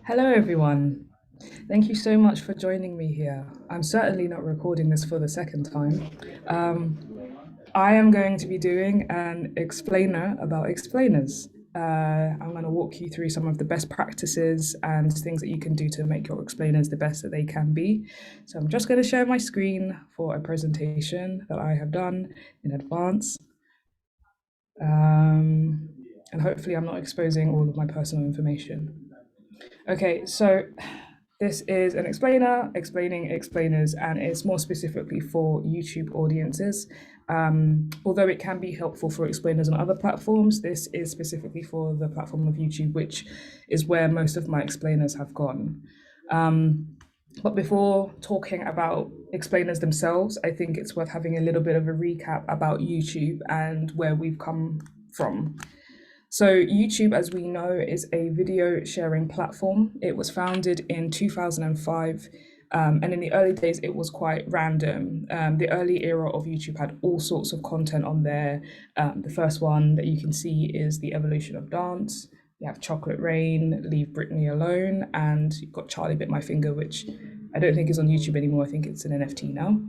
Hello, everyone. Thank you so much for joining me here. I'm certainly not recording this for the second time. Um, I am going to be doing an explainer about explainers. I'm going to walk you through some of the best practices and things that you can do to make your explainers the best that they can be. So, I'm just going to share my screen for a presentation that I have done in advance. Um, and hopefully, I'm not exposing all of my personal information. Okay, so this is an explainer explaining explainers, and it's more specifically for YouTube audiences. Although it can be helpful for explainers on other platforms, this is specifically for the platform of YouTube, which is where most of my explainers have gone. But before talking about explainers themselves, I think it's worth having a little bit of a recap about YouTube and where we've come from. So, YouTube, as we know, is a video sharing platform. It was founded in 2005. And in the early days, it was quite random. The early era of YouTube had all sorts of content on there. The first one that you can see is the evolution of dance. You have Chocolate Rain, Leave Britney Alone, and you've got Charlie Bit My Finger, which I don't think is on YouTube anymore. I think it's an NFT now.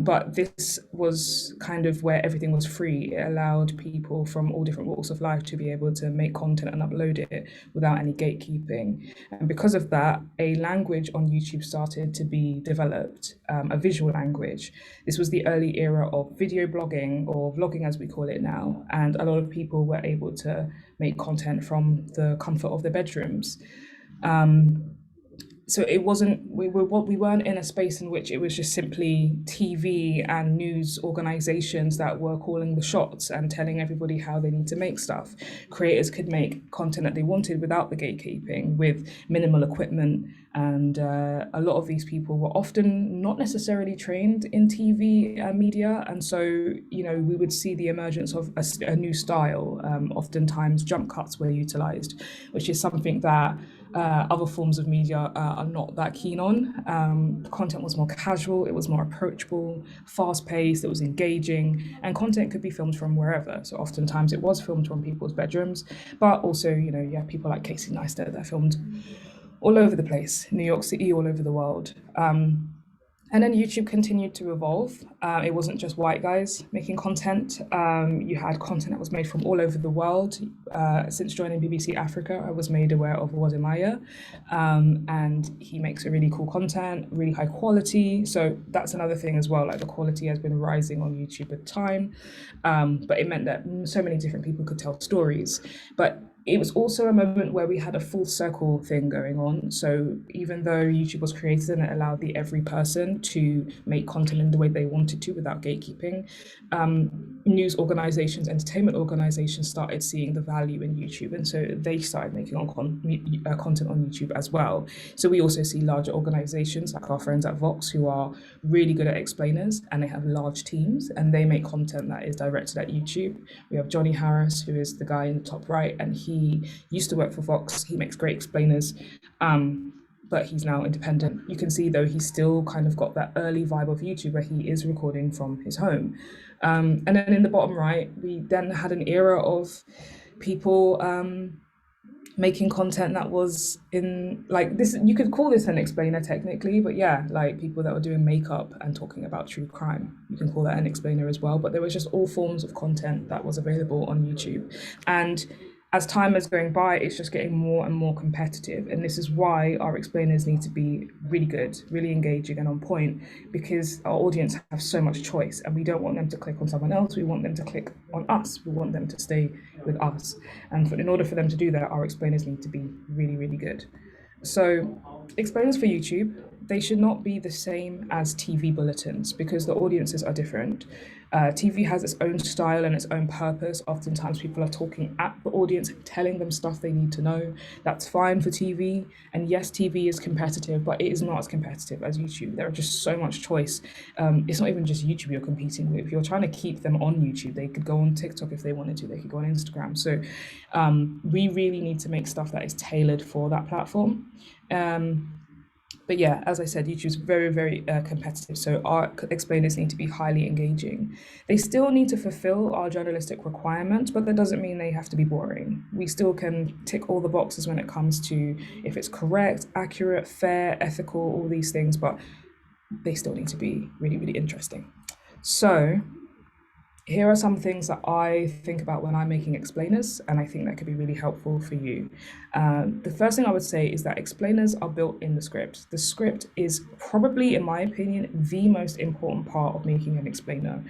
But this was kind of where everything was free. It allowed people from all different walks of life to be able to make content and upload it without any gatekeeping. And because of that, a language on YouTube started to be developed, a visual language. This was the early era of video blogging, or vlogging as we call it now. And a lot of people were able to make content from the comfort of their bedrooms. Um, so it wasn't we weren't in a space in which it was just simply TV and news organizations that were calling the shots and telling everybody how they need to make stuff. Creators could make content that they wanted without the gatekeeping, with minimal equipment, and a lot of these people were often not necessarily trained in TV media, and so we would see the emergence of a new style. Oftentimes, jump cuts were utilized, which is something that other forms of media are not that keen on. The content was more casual, it was more approachable, fast paced, it was engaging, and content could be filmed from wherever. So oftentimes it was filmed from people's bedrooms, but also, you have people like Casey Neistat that filmed all over the place, New York City, all over the world. And then YouTube continued to evolve. It wasn't just white guys making content. You had content that was made from all over the world. Since joining BBC Africa, I was made aware of Wazimaya, and he makes a really cool content, really high quality. So that's another thing as well. Like, the quality has been rising on YouTube with time, but it meant that so many different people could tell stories. But it was also a moment where we had a full circle thing going on. So even though YouTube was created and it allowed the every person to make content in the way they wanted to without gatekeeping, news organizations, entertainment organizations started seeing the value in YouTube, and so they started making content on YouTube as well. So we also see larger organizations like our friends at Vox, who are really good at explainers, and they have large teams, and they make content that is directed at YouTube. We have Johnny Harris, who is the guy in the top right, and he used to work for Vox. He makes great explainers. But he's now independent. You can see, though, he's still kind of got that early vibe of YouTube where he is recording from his home. And then in the bottom right, we then had an era of people making content that was in, like, this. You could call this an explainer technically, but yeah, like people that were doing makeup and talking about true crime. You can call that an explainer as well. But there was just all forms of content that was available on YouTube. And as time is going by, it's just getting more and more competitive. And this is why our explainers need to be really good, really engaging and on point, because our audience have so much choice and we don't want them to click on someone else. We want them to click on us. We want them to stay with us. And in order for them to do that, our explainers need to be really, really good. So, explainers for YouTube, they should not be the same as TV bulletins because the audiences are different. TV has its own style and its own purpose. Oftentimes, people are talking at the audience, telling them stuff they need to know. That's fine for TV. And yes, TV is competitive, but it is not as competitive as YouTube. There are just so much choice. It's not even just YouTube you're competing with. You're trying to keep them on YouTube. They could go on TikTok if they wanted to. They could go on Instagram. So we really need to make stuff that is tailored for that platform. But yeah, as I said, YouTube's very, very competitive. So our explainers need to be highly engaging. They still need to fulfill our journalistic requirements, but that doesn't mean they have to be boring. We still can tick all the boxes when it comes to if it's correct, accurate, fair, ethical, all these things, but they still need to be really, really interesting. So here are some things that I think about when I'm making explainers, and I think that could be really helpful for you. The first thing I would say is that explainers are built in the script. The script is probably, in my opinion, the most important part of making an explainer.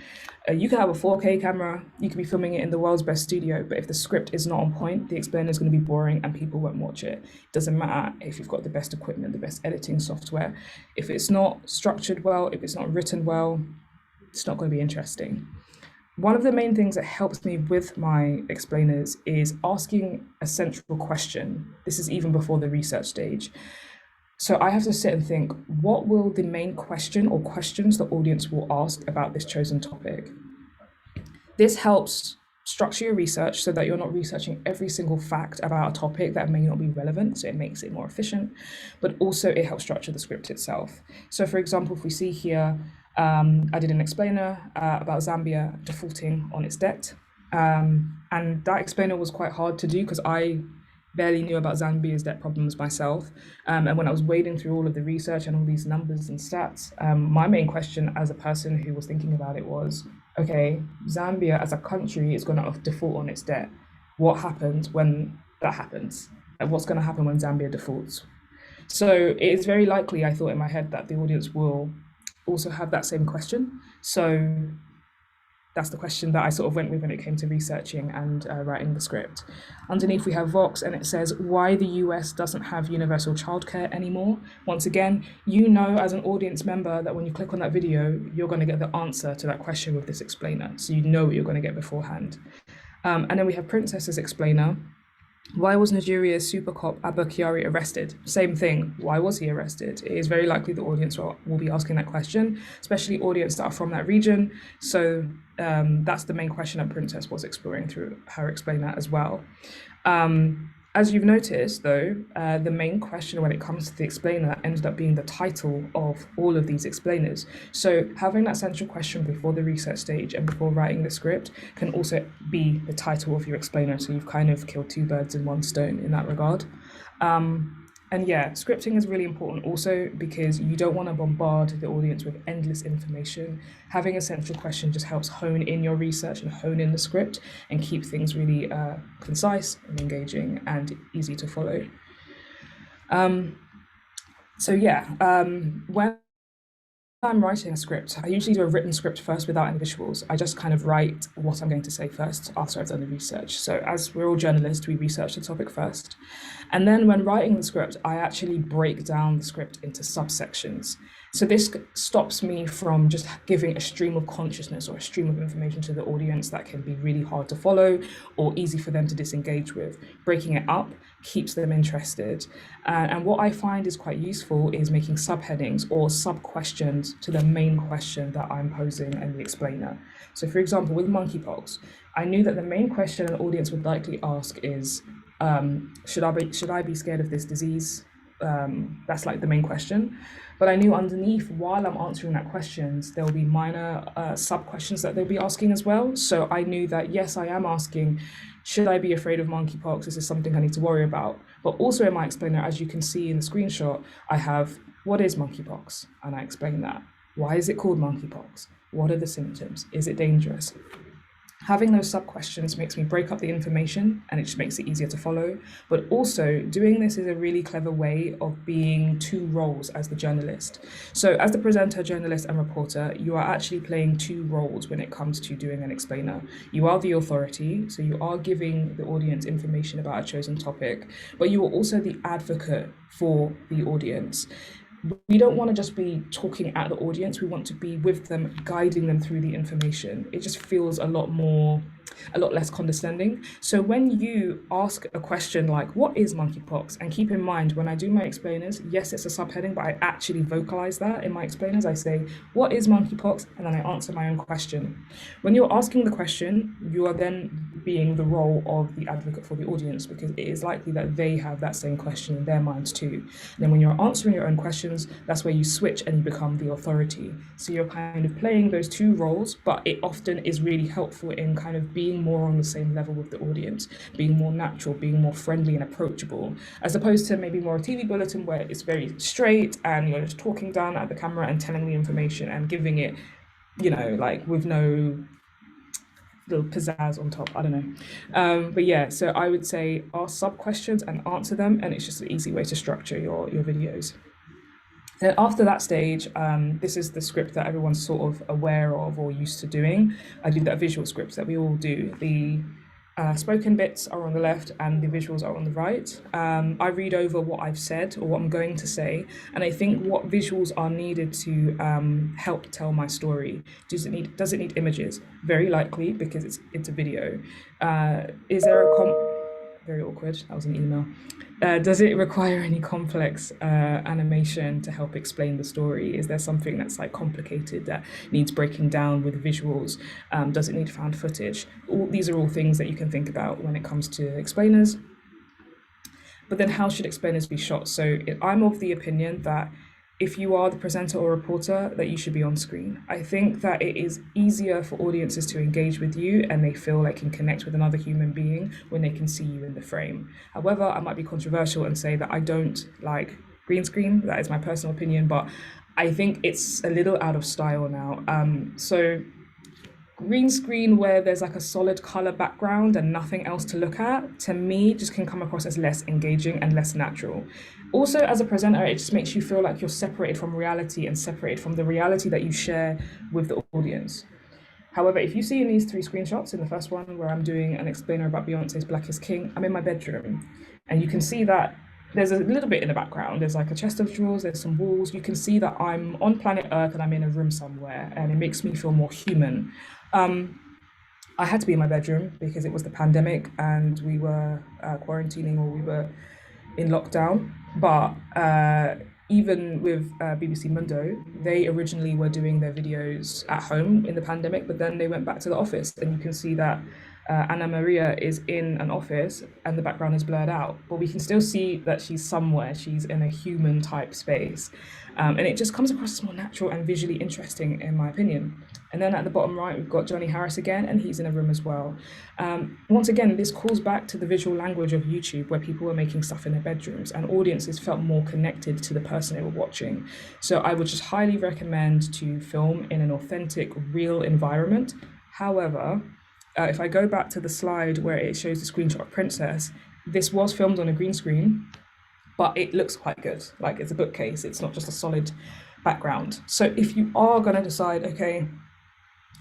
You can have a 4K camera, you could be filming it in the world's best studio, but if the script is not on point, the explainer is going to be boring and people won't watch it. It doesn't matter if you've got the best equipment, the best editing software. If it's not structured well, if it's not written well, it's not going to be interesting. One of the main things that helps me with my explainers is asking a central question. This is even before the research stage. So I have to sit and think, what will the main question or questions the audience will ask about this chosen topic? This helps structure your research so that you're not researching every single fact about a topic that may not be relevant, so it makes it more efficient, but also it helps structure the script itself. So for example, if we see here, I did an explainer about Zambia defaulting on its debt. And that explainer was quite hard to do because I barely knew about Zambia's debt problems myself. And when I was wading through all of the research and all these numbers and stats, my main question as a person who was thinking about it was, okay, Zambia as a country is going to default on its debt. What happens when that happens? And what's going to happen when Zambia defaults? So it is very likely, I thought in my head, that the audience will also have that same question. So that's the question that I sort of went with when it came to researching and writing the script. Underneath we have Vox, and it says why the US doesn't have universal childcare anymore. Once again, you know as an audience member that when you click on that video, you're going to get the answer to that question with this explainer. So you know what you're going to get beforehand. And then we have Princess's explainer. Why was Nigeria's super cop Abba Kyari arrested? Same thing. Why was he arrested? It is very likely the audience will be asking that question, especially audience that are from that region. So that's the main question that Princess was exploring through her explainer as well. As you've noticed, though, the main question when it comes to the explainer ended up being the title of all of these explainers. So having that central question before the research stage and before writing the script can also be the title of your explainer. So you've kind of killed two birds in one stone in that regard. And yeah, scripting is really important also because you don't want to bombard the audience with endless information. Having a central question just helps hone in your research and hone in the script and keep things really concise and engaging and easy to follow. When I'm writing a script, I usually do a written script first without any visuals. I just kind of write what I'm going to say first after I've done the research. So as we're all journalists, we research the topic first. And then when writing the script, I actually break down the script into subsections. So this stops me from just giving a stream of consciousness or a stream of information to the audience that can be really hard to follow or easy for them to disengage with. Breaking it up keeps them interested. And what I find is quite useful is making subheadings or sub-questions to the main question that I'm posing in the explainer. So for example, with monkeypox, I knew that the main question an audience would likely ask is, should I be scared of this disease? That's like the main question. But I knew underneath, while I'm answering that questions, there will be minor sub-questions that they'll be asking as well. So I knew that, yes, I am asking, should I be afraid of monkeypox? Is this something I need to worry about? But also in my explainer, as you can see in the screenshot, I have, what is monkeypox? And I explain that. Why is it called monkeypox? What are the symptoms? Is it dangerous? Having those sub-questions makes me break up the information and it just makes it easier to follow. But also doing this is a really clever way of being two roles as the journalist. So as the presenter, journalist and reporter, you are actually playing two roles when it comes to doing an explainer. You are the authority, so you are giving the audience information about a chosen topic, but you are also the advocate for the audience. We don't want to just be talking at the audience. We want to be with them, guiding them through the information. It just feels a lot less condescending. So when you ask a question like, what is monkeypox? And keep in mind, when I do my explainers, yes, it's a subheading, but I actually vocalize that in my explainers. I say, what is monkeypox? And then I answer my own question. When you're asking the question, you are then being the role of the advocate for the audience because it is likely that they have that same question in their minds too. And then when you're answering your own question, questions, that's where you switch and you become the authority. So you're kind of playing those two roles, but it often is really helpful in kind of being more on the same level with the audience, being more natural, being more friendly and approachable, as opposed to maybe more a TV bulletin where it's very straight and you're just talking down at the camera and telling the information and giving it, like with no little pizzazz on top. I don't know. But yeah, so I would say ask sub questions and answer them, and it's just an easy way to structure your videos. Then after that stage, this is the script that everyone's sort of aware of or used to doing. I do that visual script that we all do. The spoken bits are on the left and the visuals are on the right. I read over what I've said or what I'm going to say, and I think what visuals are needed to help tell my story. Does it need images? Very likely, because it's a video. Is there a very awkward, that was an email. Does it require any complex animation to help explain the story? Is there something that's like complicated that needs breaking down with visuals? Does it need found footage? These are all things that you can think about when it comes to explainers. But then how should explainers be shot? So I'm of the opinion that if you are the presenter or reporter, that you should be on screen. I think that it is easier for audiences to engage with you and they feel they can connect with another human being when they can see you in the frame. However, I might be controversial and say that I don't like green screen. That is my personal opinion, but I think it's a little out of style now. So green screen where there's like a solid color background and nothing else to look at, to me, just can come across as less engaging and less natural. Also, as a presenter, it just makes you feel like you're separated from reality and separated from the reality that you share with the audience. However, if you see in these 3 screenshots, in the first one where I'm doing an explainer about Beyonce's Black is King, I'm in my bedroom. And you can see that there's a little bit in the background. There's like a chest of drawers, there's some walls. You can see that I'm on planet Earth and I'm in a room somewhere, and it makes me feel more human. I had to be in my bedroom because it was the pandemic and we were quarantining, or we were in lockdown. But even with BBC Mundo, they originally were doing their videos at home in the pandemic, but then they went back to the office, and you can see that Anna Maria is in an office and the background is blurred out, but we can still see that she's somewhere, she's in a human type space. And it just comes across as more natural and visually interesting, in my opinion. And then at the bottom right, we've got Johnny Harris again, and he's in a room as well. Once again, this calls back to the visual language of YouTube, where people were making stuff in their bedrooms and audiences felt more connected to the person they were watching. So I would just highly recommend to film in an authentic, real environment. However, if I go back to the slide where it shows the screenshot of Princess, this was filmed on a green screen, but it looks quite good. Like, it's a bookcase, it's not just a solid background. So if you are gonna decide, okay,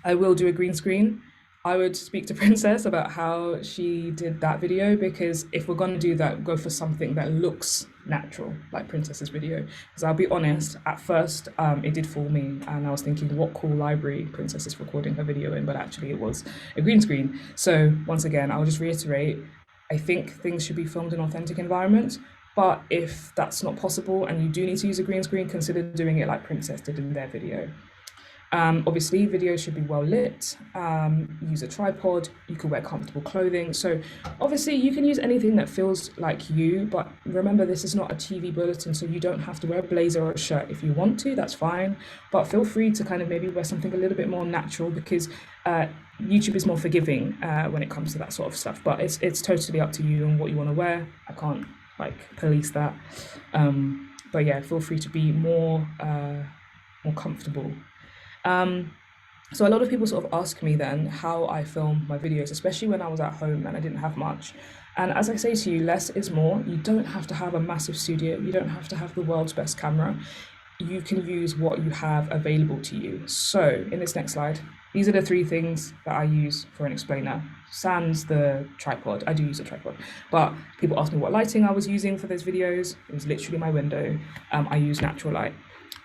I will do a green screen, I would speak to Princess about how she did that video, because if we're gonna do that, go for something that looks natural, like Princess's video. Because I'll be honest, at first it did fool me, and I was thinking, what cool library Princess is recording her video in, but actually it was a green screen. So once again, I'll just reiterate, I think things should be filmed in authentic environments, but if that's not possible and you do need to use a green screen, consider doing it like Princess did in their video. Obviously, videos should be well lit, use a tripod, you can wear comfortable clothing. So obviously you can use anything that feels like you, but remember, this is not a TV bulletin, so you don't have to wear a blazer or a shirt. If you want to, that's fine, but feel free to kind of maybe wear something a little bit more natural, because YouTube is more forgiving when it comes to that sort of stuff, but it's totally up to you and what you want to wear. I can't like police that, but yeah, feel free to be more comfortable. So a lot of people sort of ask me then how I film my videos, especially when I was at home and I didn't have much. And as I say to you, less is more. You don't have to have a massive studio. You don't have to have the world's best camera. You can use what you have available to you. So in this next slide, these are the 3 things that I use for an explainer. Sans the tripod. I do use a tripod, but people ask me what lighting I was using for those videos. It was literally my window. I use natural light.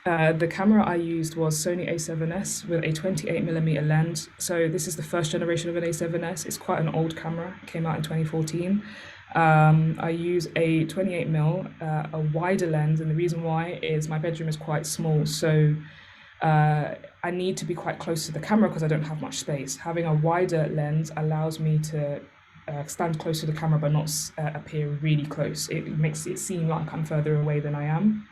The camera I used was Sony A7S with a 28mm lens. So this is the first generation of an A7S. It's quite an old camera. It came out in 2014. I use a 28mm, a wider lens, and the reason why is my bedroom is quite small, so I need to be quite close to the camera because I don't have much space. Having a wider lens allows me to stand close to the camera but not appear really close. It makes it seem like I'm further away than I am.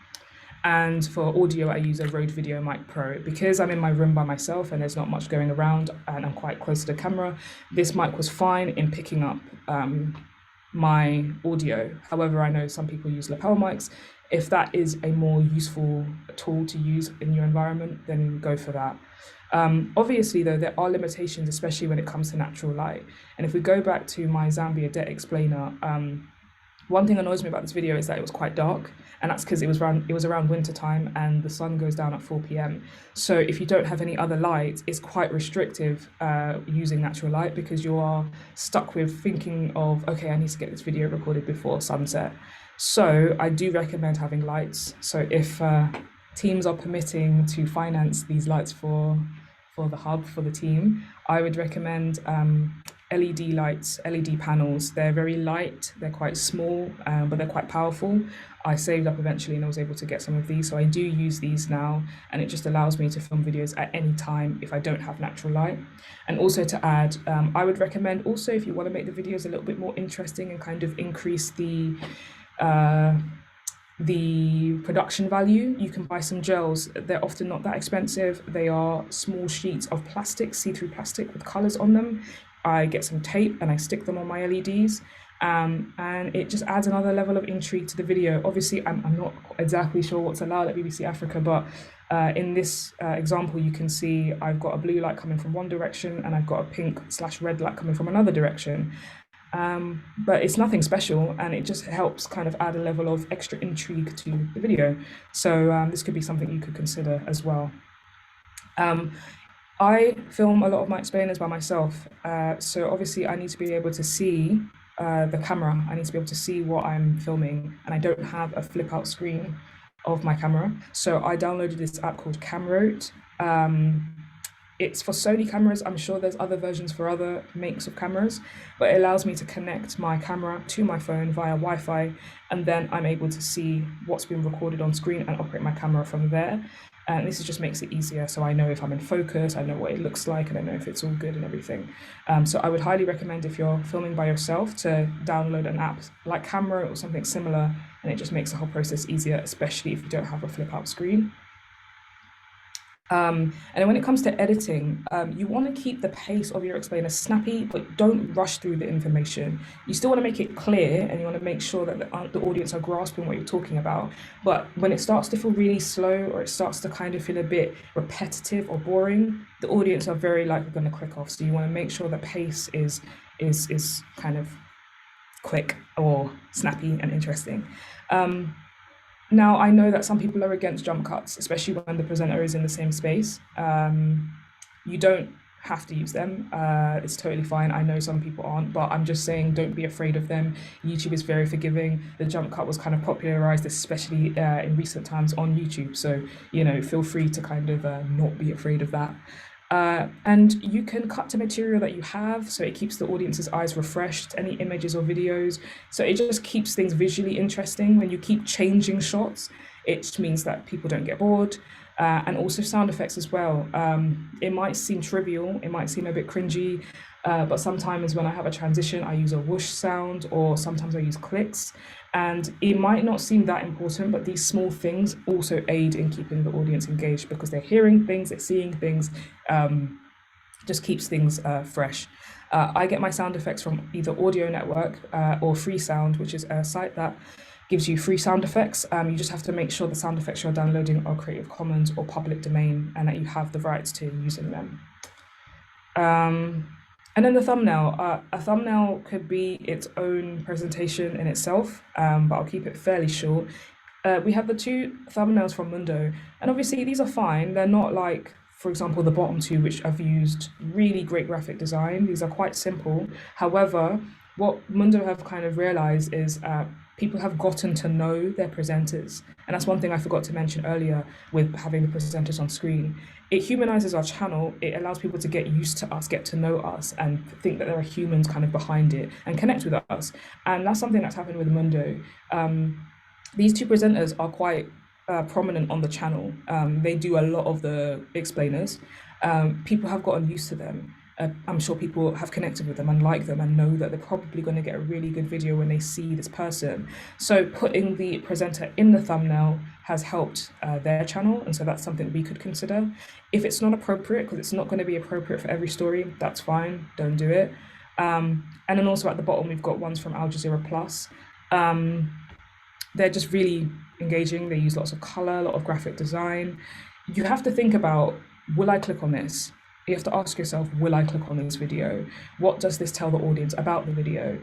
And for audio, I use a Rode Video Mic Pro. Because I'm in my room by myself and there's not much going around and I'm quite close to the camera, this mic was fine in picking up my audio. However, I know some people use lapel mics. If that is a more useful tool to use in your environment, then go for that. Obviously, though, there are limitations, especially when it comes to natural light. And if we go back to my Zambia debt explainer, one thing that annoys me about this video is that it was quite dark, and that's because it was around winter time and the sun goes down at 4 p.m. So if you don't have any other light, it's quite restrictive using natural light, because you are stuck with thinking of, okay, I need to get this video recorded before sunset. So I do recommend having lights. So if teams are permitting to finance these lights for the hub, for the team, I would recommend LED lights, LED panels. They're very light, they're quite small, but they're quite powerful. I saved up eventually and I was able to get some of these, so I do use these now, and it just allows me to film videos at any time if I don't have natural light. And also to add, I would recommend also, if you want to make the videos a little bit more interesting and kind of increase the production value, you can buy some gels. They're often not that expensive. They are small sheets of plastic, see-through plastic with colors on them. I get some tape and I stick them on my LEDs, and it just adds another level of intrigue to the video. Obviously, I'm not exactly sure what's allowed at BBC Africa, but in this example, you can see I've got a blue light coming from one direction and I've got a pink/red light coming from another direction. But it's nothing special, and it just helps kind of add a level of extra intrigue to the video. So this could be something you could consider as well. I film a lot of my explainers by myself, so obviously I need to be able to see the camera. I need to be able to see what I'm filming, and I don't have a flip out screen of my camera. So I downloaded this app called Camrote. It's for Sony cameras. I'm sure there's other versions for other makes of cameras, but it allows me to connect my camera to my phone via Wi-Fi, and then I'm able to see what's been recorded on screen and operate my camera from there. And this just makes it easier, so I know if I'm in focus, I know what it looks like, and I know if it's all good and everything. So I would highly recommend, if you're filming by yourself, to download an app like Camera or something similar, and it just makes the whole process easier, especially if you don't have a flip out screen. And when it comes to editing, you want to keep the pace of your explainer snappy, but don't rush through the information. You still want to make it clear, and you want to make sure that the audience are grasping what you're talking about. But when it starts to feel really slow, or it starts to kind of feel a bit repetitive or boring, the audience are very likely going to click off. So you want to make sure the pace is kind of quick or snappy and interesting. Now, I know that some people are against jump cuts, especially when the presenter is in the same space. You don't have to use them. It's totally fine. I know some people aren't, but I'm just saying, don't be afraid of them. YouTube is very forgiving. The jump cut was kind of popularized, especially in recent times on YouTube. So, you know, feel free to kind of not be afraid of that. And you can cut to material that you have, so it keeps the audience's eyes refreshed, any images or videos. So it just keeps things visually interesting. When you keep changing shots, it means that people don't get bored. And also sound effects as well. It might seem trivial, it might seem a bit cringy, but sometimes when I have a transition, I use a whoosh sound, or sometimes I use clicks. And it might not seem that important, but these small things also aid in keeping the audience engaged, because they're hearing things, they're seeing things, just keeps things fresh. I get my sound effects from either Audio Network or Free Sound, which is a site that gives you free sound effects. You just have to make sure the sound effects you're downloading are Creative Commons or public domain, and that you have the rights to using them. And then the thumbnail. A thumbnail could be its own presentation in itself, but I'll keep it fairly short. We have the two thumbnails from Mundo, and obviously these are fine. They're not like, for example, the bottom two, which I've used really great graphic design. These are quite simple. However, what Mundo have kind of realized is people have gotten to know their presenters. And that's one thing I forgot to mention earlier with having the presenters on screen. It humanizes our channel. It allows people to get used to us, get to know us, and think that there are humans kind of behind it and connect with us. And that's something that's happened with Mundo. These two presenters are quite prominent on the channel. They do a lot of the explainers. People have gotten used to them. I'm sure people have connected with them and like them and know that they're probably going to get a really good video when they see this person. So putting the presenter in the thumbnail has helped their channel, and so that's something we could consider. If it's not appropriate, because it's not going to be appropriate for every story, that's fine, don't do it. And then also at the bottom, we've got ones from Al Jazeera Plus. They're just really engaging. They use lots of color, a lot of graphic design. You have to think about, will I click on this? You have to ask yourself, will I click on this video? What does this tell the audience about the video?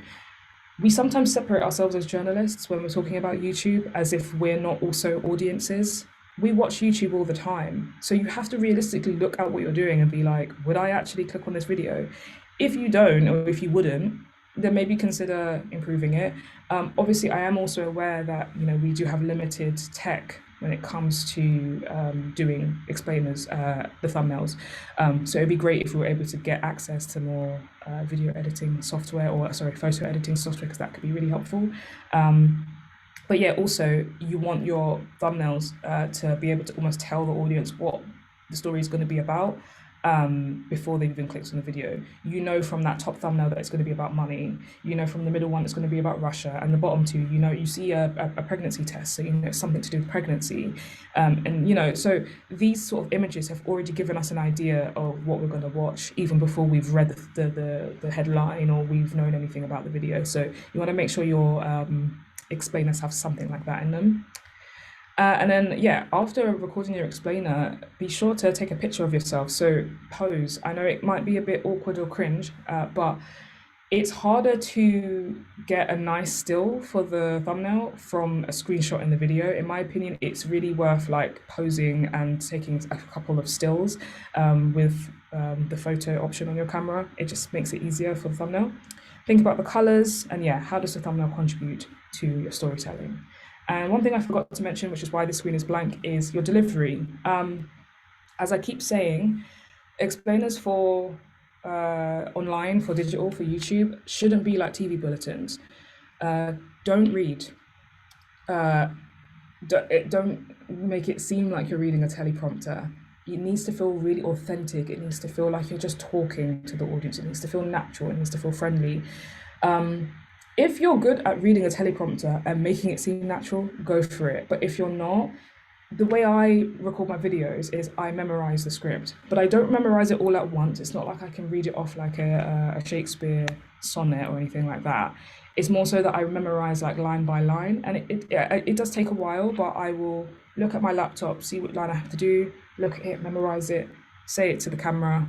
We sometimes separate ourselves as journalists when we're talking about YouTube as if we're not also audiences. We watch YouTube all the time. So you have to realistically look at what you're doing and be like, would I actually click on this video? If you don't, or if you wouldn't, then maybe consider improving it. Obviously, I am also aware that we do have limited tech when it comes to doing explainers, the thumbnails. So it'd be great if we were able to get access to more video editing software, or sorry, photo editing software, because that could be really helpful. But yeah, also you want your thumbnails to be able to almost tell the audience what the story is going to be about. Before they've even clicked on the video. From that top thumbnail that it's going to be about money. From the middle one it's going to be about Russia, and the bottom two, you see a pregnancy test, so it's something to do with pregnancy. So these sort of images have already given us an idea of what we're going to watch, even before we've read the headline or we've known anything about the video. So you want to make sure your explainers have something like that in them. And then, after recording your explainer, be sure to take a picture of yourself. So pose. I know it might be a bit awkward or cringe, but it's harder to get a nice still for the thumbnail from a screenshot in the video. In my opinion, it's really worth posing and taking a couple of stills with the photo option on your camera. It just makes it easier for the thumbnail. Think about the colors and how does the thumbnail contribute to your storytelling? And one thing I forgot to mention, which is why the screen is blank, is your delivery. As I keep saying, explainers for online, for digital, for YouTube, shouldn't be like TV bulletins. Don't read. Don't make it seem like you're reading a teleprompter. It needs to feel really authentic. It needs to feel like you're just talking to the audience. It needs to feel natural. It needs to feel friendly. If you're good at reading a teleprompter and making it seem natural, go for it. But if you're not, the way I record my videos is I memorize the script, but I don't memorize it all at once. It's not like I can read it off like a Shakespeare sonnet or anything like that. It's more so that I memorize line by line, and it does take a while, but I will look at my laptop, see what line I have to do, look at it, memorize it, say it to the camera,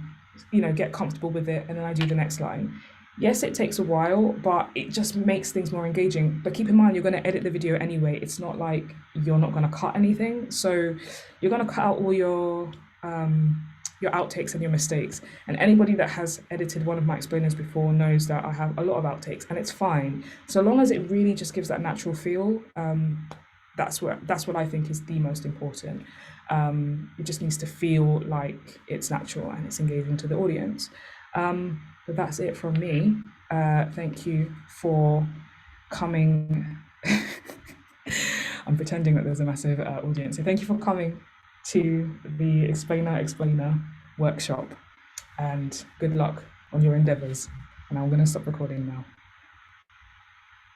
get comfortable with it, and then I do the next line. Yes, it takes a while, but it just makes things more engaging. But keep in mind, you're going to edit the video anyway. It's not like you're not going to cut anything. So you're going to cut out all your outtakes and your mistakes. And anybody that has edited one of my explainers before knows that I have a lot of outtakes, and it's fine. So long as it really just gives that natural feel, that's what I think is the most important. It just needs to feel like it's natural and it's engaging to the audience. But that's it from me. Thank you for coming. I'm pretending that there's a massive audience. So thank you for coming to the Explainer workshop, and good luck on your endeavors. And I'm going to stop recording now.